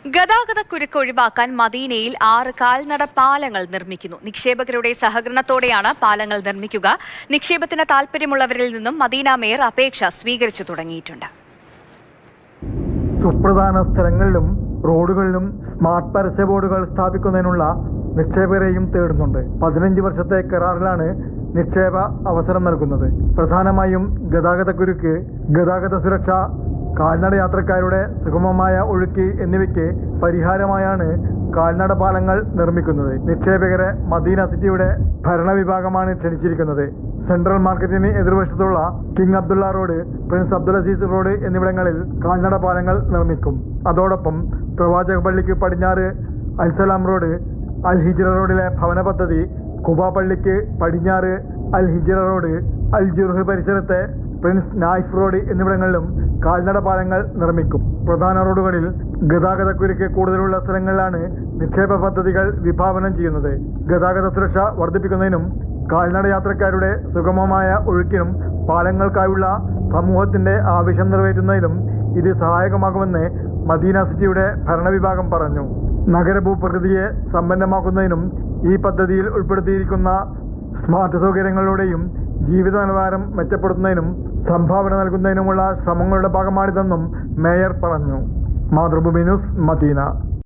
ഗതാഗതക്കുരുക്ക് ഒഴിവാക്കാൻ മദീനയിൽ 6 കാൽനട പാലങ്ങൾ നിർമ്മിക്കുന്നു. നിക്ഷേപകരുടെ സഹകരണത്തോടെയാണ് പാലങ്ങൾ നിർമ്മിക്കുക. നിക്ഷേപത്തിന് താൽപര്യമുള്ളവരിൽ നിന്നും മദീന മേയർ അപേക്ഷ സ്വീകരിച്ചു തുടങ്ങിയിട്ടുണ്ട്. സുപ്രധാന സ്ഥലങ്ങളിലും റോഡുകളിലും സ്മാർട്ട് പരസ്യ ബോർഡുകൾ സ്ഥാപിക്കുന്നതിനുള്ള നിക്ഷേപകരെയും തേടുന്നുണ്ട്. 15 വർഷത്തെ കരാറിലാണ് നിക്ഷേപ അവസരം നൽകുന്നത്. പ്രധാനമായും ഗതാഗതക്കുരുക്ക്, ഗതാഗത സുരക്ഷ, കാൽനട യാത്രക്കാരുടെ സുഗമമായ ഒഴുക്ക് എന്നിവയ്ക്ക് പരിഹാരമായാണ് കാൽനട പാലങ്ങൾ നിർമ്മിക്കുന്നത്. നിക്ഷേപകരെ മദീന സിറ്റിയുടെ ഭരണവിഭാഗമാണ് ക്ഷണിച്ചിരിക്കുന്നത്. സെൻട്രൽ മാർക്കറ്റിന് എതിർവശത്തുള്ള King Abdullah road, Prince Abdul Aziz road എന്നിവിടങ്ങളിൽ കാൽനട പാലങ്ങൾ നിർമ്മിക്കും. അതോടൊപ്പം പ്രവാചക പള്ളിക്ക് പടിഞ്ഞാറ് അൽസലാം റോഡ്, അൽ ഹിജ്റ റോഡിലെ ഭവന പദ്ധതി, കുബ പള്ളിക്ക് പടിഞ്ഞാറ് അൽ ഹിജ്റ റോഡ്, അൽ ജുർഹ് പരിസരത്തെ പ്രിൻസ് നായിഫ് റോഡ് എന്നിവിടങ്ങളിലും കാൽനട പാലങ്ങൾ നിർമ്മിക്കും. പ്രധാന റോഡുകളിൽ ഗതാഗതക്കുരുക്ക് കൂടുതലുള്ള സ്ഥലങ്ങളിലാണ് നിക്ഷേപ പദ്ധതികൾ വിഭാവനം ചെയ്യുന്നത്. ഗതാഗത സുരക്ഷ വർദ്ധിപ്പിക്കുന്നതിനും കാൽനട യാത്രക്കാരുടെ സുഗമമായ ഒഴുക്കിനും പാലങ്ങൾക്കായുള്ള സമൂഹത്തിന്റെ ആവശ്യം നിറവേറ്റുന്നതിലും ഇത് സഹായകമാകുമെന്ന് മദീന സിറ്റിയുടെ ഭരണവിഭാഗം പറഞ്ഞു. നഗരഭൂപ്രകൃതിയെ സമ്പന്നമാക്കുന്നതിനും ഈ പദ്ധതിയിൽ ഉൾപ്പെടുത്തിയിരിക്കുന്ന സ്മാർട്ട് സൗകര്യങ്ങളിലൂടെയും ജീവിത നിലവാരം മെച്ചപ്പെടുത്തുന്നതിനും സംഭാവന നൽകുന്നതിനുമുള്ള ശ്രമങ്ങളുടെ ഭാഗമാണിതെന്നും മേയർ പറഞ്ഞു. Mathrubhumi news, Medina.